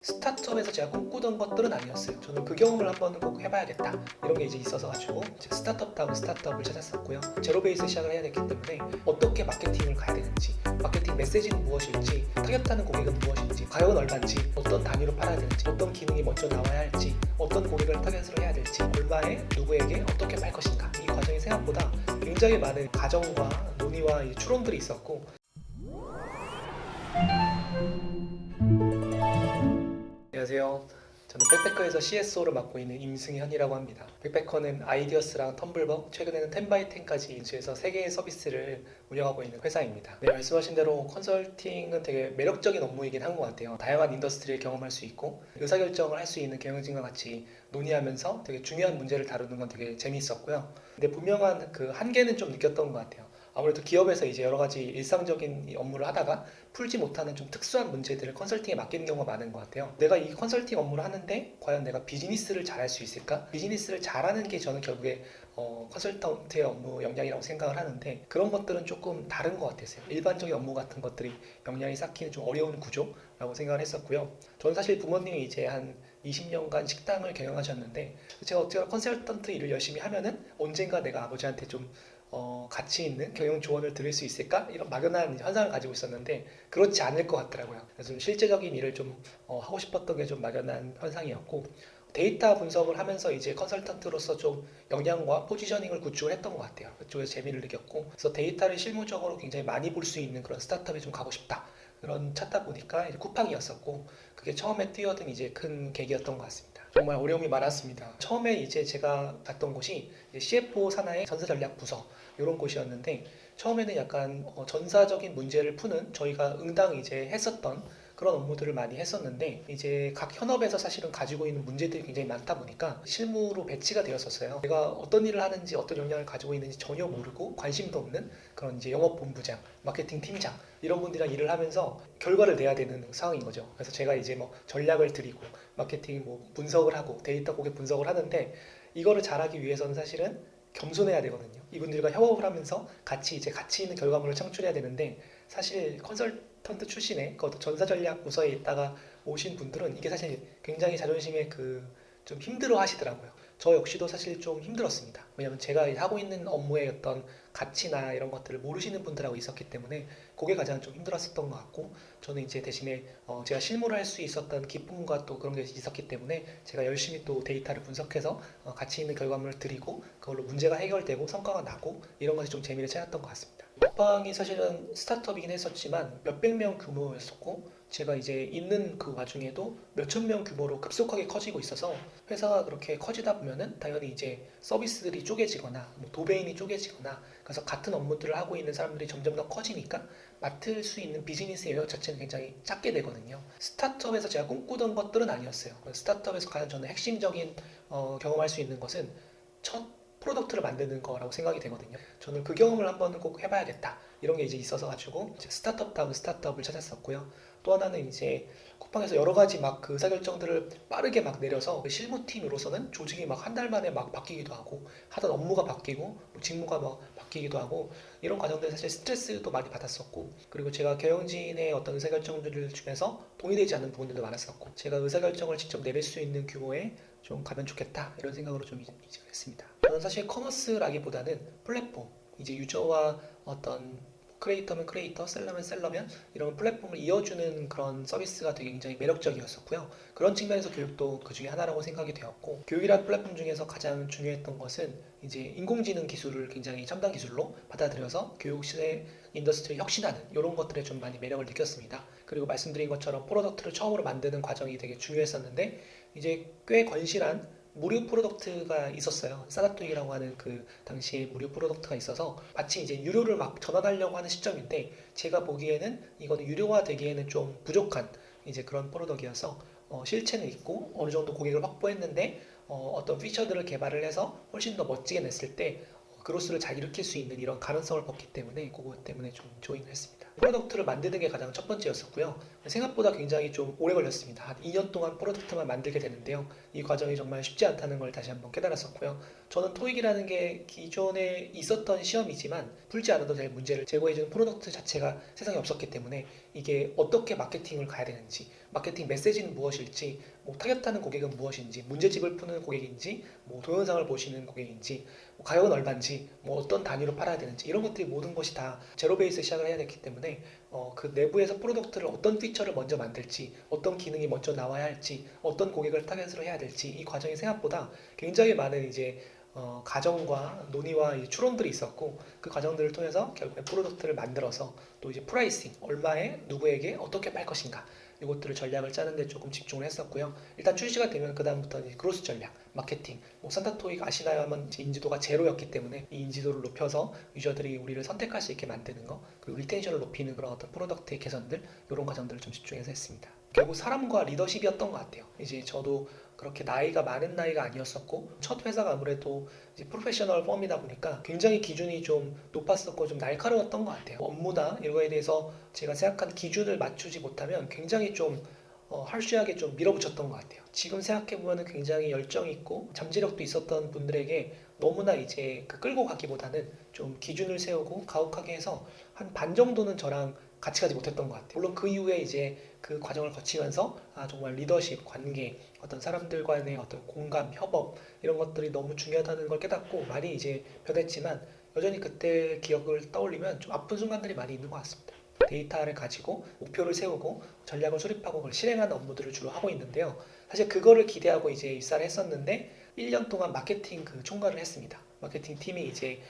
스타트업에서 제가 꿈꾸던 것들은 아니었어요. 저는 그 경험을 한번 꼭 해봐야겠다 이런 게 이제 있어서 가지고 스타트업다운 스타트업을 찾았었고요. 제로베이스 시작을 해야 됐기 때문에 어떻게 마케팅을 가야 되는지, 마케팅 메시지는 무엇일지, 타겟하는 고객은 무엇인지, 가격은 얼마인지, 어떤 단위로 팔아야 되는지, 어떤 기능이 먼저 나와야 할지, 어떤 고객을 타겟으로 해야 될지, 얼마에 누구에게 어떻게 팔 것인가, 이 과정이 생각보다 굉장히 많은 가정과 논의와 추론들이 있었고, 안녕하세요. 저는 백패커에서 CSO를 맡고 있는 임승현이라고 합니다. 백패커는 아이디어스랑 텀블벅, 최근에는 10x10까지 인수해서 3개의 서비스를 운영하고 있는 회사입니다. 네, 말씀하신 대로 컨설팅은 되게 매력적인 업무이긴 한 것 같아요. 다양한 인더스트리를 경험할 수 있고 의사결정을 할 수 있는 경영진과 같이 논의하면서 되게 중요한 문제를 다루는 건 되게 재미있었고요. 근데 분명한 그 한계는 좀 느꼈던 것 같아요. 아무래도 기업에서 이제 여러 가지 일상적인 업무를 하다가 풀지 못하는 좀 특수한 문제들을 컨설팅에 맡기는 경우가 많은 것 같아요. 내가 이 컨설팅 업무를 하는데 과연 내가 비즈니스를 잘할 수 있을까? 비즈니스를 잘하는 게 저는 결국에 컨설턴트의 업무 역량이라고 생각을 하는데, 그런 것들은 조금 다른 것 같았어요. 일반적인 업무 같은 것들이 역량이 쌓기는 좀 어려운 구조라고 생각을 했었고요. 저는 사실 부모님이 이제 한 20년간 식당을 경영하셨는데, 제가 어떻게 컨설턴트 일을 열심히 하면은 언젠가 내가 아버지한테 좀 가치 있는 경영 조언을 들을 수 있을까? 이런 막연한 환상을 가지고 있었는데 그렇지 않을 것 같더라고요. 그래서 좀 실제적인 일을 좀 하고 싶었던 게 좀 막연한 환상이었고, 데이터 분석을 하면서 이제 컨설턴트로서 좀 역량과 포지셔닝을 구축을 했던 것 같아요. 그쪽에서 재미를 느꼈고, 그래서 데이터를 실무적으로 굉장히 많이 볼 수 있는 그런 스타트업에 좀 가고 싶다, 그런 찾다 보니까 이제 쿠팡이었었고, 그게 처음에 뛰어든 이제 큰 계기였던 것 같습니다. 정말 어려움이 많았습니다. 처음에 이제 제가 갔던 곳이 CFO 산하의 전사전략 부서, 이런 곳이었는데, 처음에는 약간 전사적인 문제를 푸는, 저희가 응당 이제 했었던 그런 업무들을 많이 했었는데, 이제 각 현업에서 사실은 가지고 있는 문제들이 굉장히 많다 보니까 실무로 배치가 되었었어요. 내가 어떤 일을 하는지, 어떤 역량을 가지고 있는지 전혀 모르고 관심도 없는 그런 이제 영업본부장, 마케팅 팀장, 이런 분들이랑 일을 하면서 결과를 내야 되는 상황인 거죠. 그래서 제가 이제 뭐 전략을 드리고 마케팅 뭐 분석을 하고 데이터 고객 분석을 하는데, 이거를 잘하기 위해서는 사실은 겸손해야 되거든요. 이분들과 협업을 하면서 같이 이제 가치 있는 결과물을 창출해야 되는데, 사실 컨설턴트 출신의 그 전사전략 부서에 있다가 오신 분들은 이게 사실 굉장히 자존심에 좀 힘들어 하시더라고요. 저 역시도 사실 좀 힘들었습니다. 왜냐면 제가 하고 있는 업무의 어떤 가치나 이런 것들을 모르시는 분들하고 있었기 때문에 그게 가장 좀 힘들었었던 것 같고, 저는 이제 대신에 제가 실무를 할 수 있었던 기쁨과 또 그런 게 있었기 때문에 제가 열심히 또 데이터를 분석해서 가치 있는 결과물을 드리고 그걸로 문제가 해결되고 성과가 나고, 이런 것이 좀 재미를 찾았던 것 같습니다. 쿠팡이 사실은 스타트업이긴 했었지만 몇백 명 규모였었고, 제가 이제 있는 그 와중에도 몇천 명 규모로 급속하게 커지고 있어서, 회사가 그렇게 커지다 보면은 당연히 이제 서비스들이 쪼개지거나 뭐 도메인이 쪼개지거나, 그래서 같은 업무들을 하고 있는 사람들이 점점 더 커지니까 맡을 수 있는 비즈니스 영역 자체는 굉장히 작게 되거든요. 스타트업에서 제가 꿈꾸던 것들은 아니었어요. 스타트업에서 가장 저는 핵심적인 경험할 수 있는 것은 첫 프로덕트를 만드는 거라고 생각이 되거든요. 저는 그 경험을 한번 꼭 해봐야겠다, 이런 게 이제 있어서 가지고 이제 스타트업다운 스타트업을 찾았었고요. 또 하나는 이제 쿠팡에서 여러 가지 막 그 의사결정들을 빠르게 막 내려서 그 실무팀으로서는 조직이 막 한 달 만에 막 바뀌기도 하고, 하던 업무가 바뀌고 뭐 직무가 막 바뀌기도 하고, 이런 과정들 사실 스트레스도 많이 받았었고, 그리고 제가 경영진의 어떤 의사결정들 중에서 동의되지 않는 부분들도 많았었고, 제가 의사결정을 직접 내릴 수 있는 규모에 좀 가면 좋겠다, 이런 생각으로 좀 이직을 했습니다. 저는 사실 커머스라기보다는 플랫폼, 이제 유저와 어떤 크리에이터면 크리에이터, 셀러면 셀러면 이런 플랫폼을 이어주는 그런 서비스가 되게 굉장히 매력적이었었고요. 그런 측면에서 교육도 그 중에 하나라고 생각이 되었고, 교육이란 플랫폼 중에서 가장 중요했던 것은 이제 인공지능 기술을 굉장히 첨단 기술로 받아들여서 교육 시대 인더스트리 혁신하는 이런 것들에 좀 많이 매력을 느꼈습니다. 그리고 말씀드린 것처럼 프로덕트를 처음으로 만드는 과정이 되게 중요했었는데, 이제 꽤 건실한 무료 프로덕트가 있었어요. 사다투이라고 하는 그 당시에 무료 프로덕트가 있어서 마치 이제 유료를 막 전환하려고 하는 시점인데, 제가 보기에는 이거는 유료화 되기에는 좀 부족한 이제 그런 프로덕트여서 실체는 있고 어느 정도 고객을 확보했는데, 어떤 피처들을 개발을 해서 훨씬 더 멋지게 냈을 때 그로스를 잘 일으킬 수 있는 이런 가능성을 봤기 때문에 그것 때문에 좀 조인을 했습니다. 프로덕트를 만드는 게 가장 첫 번째였었고요. 생각보다 굉장히 좀 오래 걸렸습니다. 한 2년 동안 프로덕트만 만들게 되는데요. 이 과정이 정말 쉽지 않다는 걸 다시 한번 깨달았었고요. 저는 토익이라는 게 기존에 있었던 시험이지만 풀지 않아도 될 문제를 제공해주는 프로덕트 자체가 세상에 없었기 때문에 이게 어떻게 마케팅을 가야 되는지, 마케팅 메시지는 무엇일지, 뭐 타겟하는 고객은 무엇인지, 문제집을 푸는 고객인지, 뭐 동영상을 보시는 고객인지, 뭐 가격은 얼마인지, 뭐 어떤 단위로 팔아야 되는지 이런 것들이 모든 것이 다 제로 베이스 시작을 해야 됐기 때문에 그 내부에서 프로덕트를 어떤 피처를 먼저 만들지, 어떤 기능이 먼저 나와야 할지, 어떤 고객을 타겟으로 해야 될지 이 과정이 생각보다 굉장히 많은 이제 과정과 논의와 이제 추론들이 있었고 그 과정들을 통해서 결국에 프로덕트를 만들어서 또 이제 프라이싱 얼마에 누구에게 어떻게 팔 것인가 이것들을 전략을 짜는 데 조금 집중을 했었고요. 일단 출시가 되면 그 다음부터 이제 크로스 전략, 마케팅, 뭐 산타토익 아시나요? 하면 인지도가 제로였기 때문에 이 인지도를 높여서 유저들이 우리를 선택할 수 있게 만드는 거 그리고 리텐션을 높이는 그런 어떤 프로덕트의 개선들 이런 과정들을 좀 집중해서 했습니다. 결국 사람과 리더십이었던 것 같아요. 이제 저도 그렇게 나이가 많은 나이가 아니었었고 첫 회사가 아무래도 이제 프로페셔널 펌이다 보니까 굉장히 기준이 좀 높았었고 좀 날카로웠던 것 같아요. 업무나 이런 거에 대해서 제가 생각한 기준을 맞추지 못하면 굉장히 좀 harsh하게 좀 밀어붙였던 것 같아요. 지금 생각해보면 굉장히 열정이 있고 잠재력도 있었던 분들에게 너무나 이제 끌고 가기보다는 좀 기준을 세우고 가혹하게 해서 한 반 정도는 저랑 같이 가지 못했던 것 같아요. 물론 그 이후에 이제 그 과정을 거치면서 정말 리더십, 관계, 어떤 사람들 간의 어떤 공감, 협업 이런 것들이 너무 중요하다는 걸 깨닫고 많이 이제 변했지만 여전히 그때 기억을 떠올리면 좀 아픈 순간들이 많이 있는 것 같습니다. 데이터를 가지고 목표를 세우고 전략을 수립하고 그걸 실행하는 업무들을 주로 하고 있는데요. 사실 그거를 기대하고 이제 입사를 했었는데 1년 동안 마케팅 총괄을 했습니다. 마케팅 팀이 이제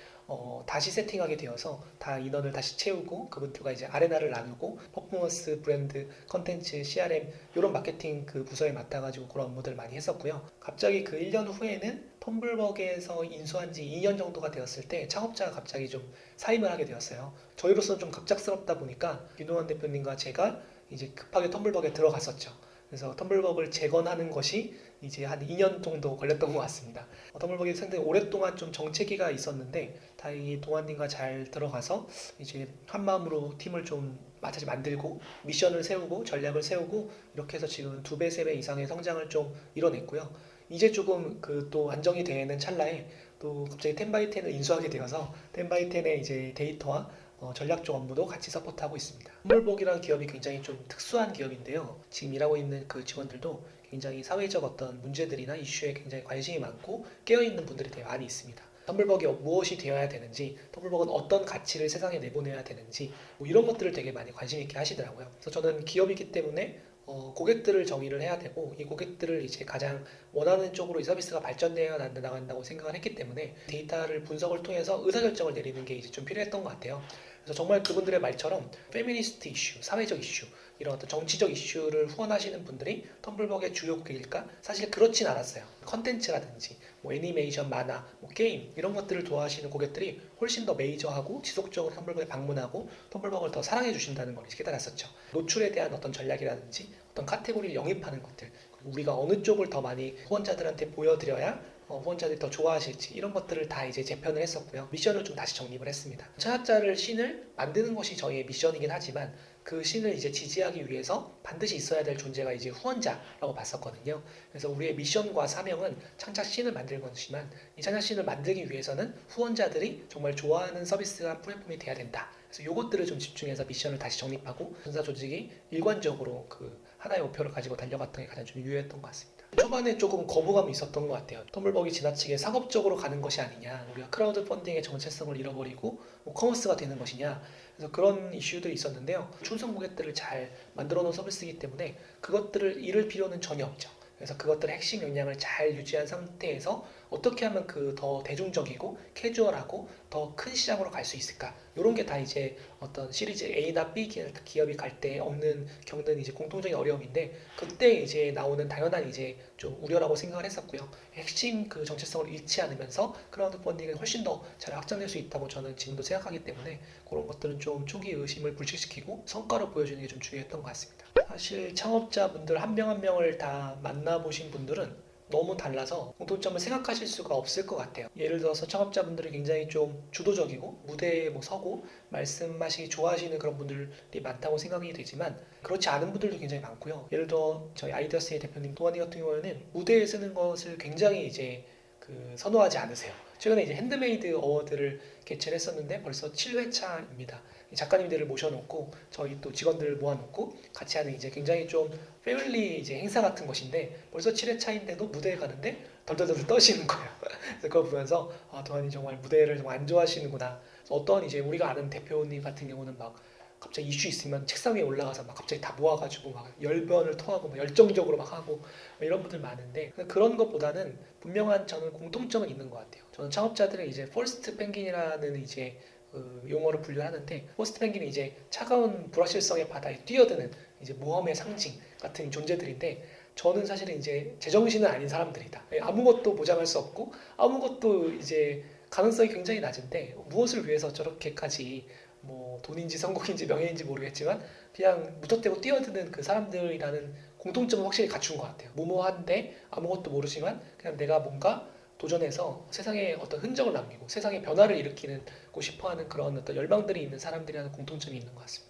다시 세팅하게 되어서 다 인원을 다시 채우고 그분들과 이제 아레나를 나누고 퍼포먼스, 브랜드, 컨텐츠, CRM 이런 마케팅 그 부서에 맡아가지고 그런 업무들 많이 했었고요. 갑자기 그 1년 후에는 텀블벅에서 인수한 지 2년 정도가 되었을 때 창업자가 갑자기 좀 사임을 하게 되었어요. 저희로서는 좀 갑작스럽다 보니까 윤호환 대표님과 제가 이제 급하게 텀블벅에 들어갔었죠. 그래서 텀블벅을 재건하는 것이 이제 한 2년 정도 걸렸던 것 같습니다. 텀블벅이 상당히 오랫동안 좀 정체기가 있었는데 다행히 동환님과 잘 들어가서 이제 한 마음으로 팀을 좀 다시 만들고 미션을 세우고 전략을 세우고 이렇게 해서 지금 2배, 3배 이상의 성장을 좀 이뤄냈고요. 이제 조금 그 또 안정이 되는 찰나에 또 갑자기 10바이10을 인수하게 되어서 10바이10의 이제 데이터와 전략적 업무도 같이 서포트하고 있습니다. 텀블벅이라는 기업이 굉장히 좀 특수한 기업인데요. 지금 일하고 있는 그 직원들도 굉장히 사회적 어떤 문제들이나 이슈에 굉장히 관심이 많고 깨어있는 분들이 되게 많이 있습니다. 텀블벅이 무엇이 되어야 되는지, 텀블벅은 어떤 가치를 세상에 내보내야 되는지 뭐 이런 것들을 되게 많이 관심 있게 하시더라고요. 그래서 저는 기업이기 때문에 고객들을 정의를 해야 되고 이 고객들을 이제 가장 원하는 쪽으로 이 서비스가 발전되어 나간다고 생각을 했기 때문에 데이터를 분석을 통해서 의사결정을 내리는 게 이제 좀 필요했던 것 같아요. 그래서 정말 그분들의 말처럼 페미니스트 이슈, 사회적 이슈, 이런 어떤 정치적 이슈를 후원하시는 분들이 텀블벅의 주요 고객일까? 사실 그렇진 않았어요. 컨텐츠라든지 뭐 애니메이션, 만화, 뭐 게임 이런 것들을 좋아하시는 고객들이 훨씬 더 메이저하고 지속적으로 텀블벅에 방문하고 텀블벅을 더 사랑해 주신다는 걸 깨달았었죠. 노출에 대한 어떤 전략이라든지 어떤 카테고리를 영입하는 것들 그리고 우리가 어느 쪽을 더 많이 후원자들한테 보여드려야 후원자들이 더 좋아하실지 이런 것들을 다 이제 재편을 했었고요. 미션을 좀 다시 정립을 했습니다. 창업자를 신을 만드는 것이 저희의 미션이긴 하지만 그 신을 이제 지지하기 위해서 반드시 있어야 될 존재가 이제 후원자라고 봤었거든요. 그래서 우리의 미션과 사명은 창작 신을 만드는 것이지만 이 창작 신을 만들기 위해서는 후원자들이 정말 좋아하는 서비스와 플랫폼이 돼야 된다. 그래서 이것들을 좀 집중해서 미션을 다시 정립하고 전사 조직이 일관적으로 그 하나의 목표를 가지고 달려갔던 게 가장 좀 유효했던 것 같습니다. 초반에 조금 거부감이 있었던 것 같아요. 텀블벅이 지나치게 상업적으로 가는 것이 아니냐, 우리가 크라우드 펀딩의 정체성을 잃어버리고 뭐 커머스가 되는 것이냐, 그래서 그런 이슈들이 있었는데요. 충성 고객들을 잘 만들어 놓은 서비스이기 때문에 그것들을 잃을 필요는 전혀 없죠. 그래서 그것들의 핵심 역량을 잘 유지한 상태에서 어떻게 하면 그 더 대중적이고 캐주얼하고 더 큰 시장으로 갈 수 있을까? 이런 게 다 이제 어떤 시리즈 A나 B 기업이 갈 때 겪는 이제 공통적인 어려움인데 그때 이제 나오는 당연한 이제 좀 우려라고 생각을 했었고요. 핵심 그 정체성을 잃지 않으면서 크라우드 펀딩을 훨씬 더 잘 확장될 수 있다고 저는 지금도 생각하기 때문에 그런 것들은 좀 초기 의심을 불식시키고 성과로 보여주는 게 좀 중요했던 것 같습니다. 사실 창업자분들 한 명 한 명을 다 만나보신 분들은 너무 달라서 공통점을 생각하실 수가 없을 것 같아요. 예를 들어서 창업자분들이 굉장히 좀 주도적이고 무대에 뭐 서고 말씀하시기 좋아하시는 그런 분들이 많다고 생각이 되지만 그렇지 않은 분들도 굉장히 많고요. 예를 들어 저희 아이디어스의 대표님 도원이 같은 경우에는 무대에 쓰는 것을 굉장히 이제 선호하지 않으세요. 최근에 이제 핸드메이드 어워드를 개최를 했었는데 벌써 7회차입니다. 작가님들을 모셔놓고 저희 또 직원들을 모아놓고 같이 하는 이제 굉장히 좀 패밀리 이제 행사 같은 것인데 벌써 7회차인데도 무대에 가는데 덜덜덜 떠시는 거예요. 그래서 그거 보면서 아, 도환이 정말 무대를 정말 안 좋아하시는구나. 어떤 이제 우리가 아는 대표님 같은 경우는 막 갑자기 이슈 있으면 책상 위에 올라가서 막 갑자기 다 모아가지고 막 열변을 토하고 막 열정적으로 막 하고 이런 분들 많은데 그런 것보다는 분명한 저는 공통점은 있는 것 같아요. 저는 창업자들을 이제 퍼스트 펭귄이라는 이제 용어로 분류하는데 퍼스트 펭귄은 이제 차가운 불확실성의 바다에 뛰어드는 이제 모험의 상징 같은 존재들인데 저는 사실은 이제 제정신은 아닌 사람들이다. 아무것도 보장할 수 없고 아무것도 이제 가능성이 굉장히 낮은데 무엇을 위해서 저렇게까지 뭐 돈인지 성공인지 명예인지 모르겠지만 그냥 무턱대고 뛰어드는 그 사람들이라는 공통점을 확실히 갖춘 것 같아요. 무모한데 아무것도 모르지만 그냥 내가 뭔가 도전해서 세상에 어떤 흔적을 남기고 세상에 변화를 일으키고 싶어하는 그런 어떤 열망들이 있는 사람들이라는 공통점이 있는 것 같습니다.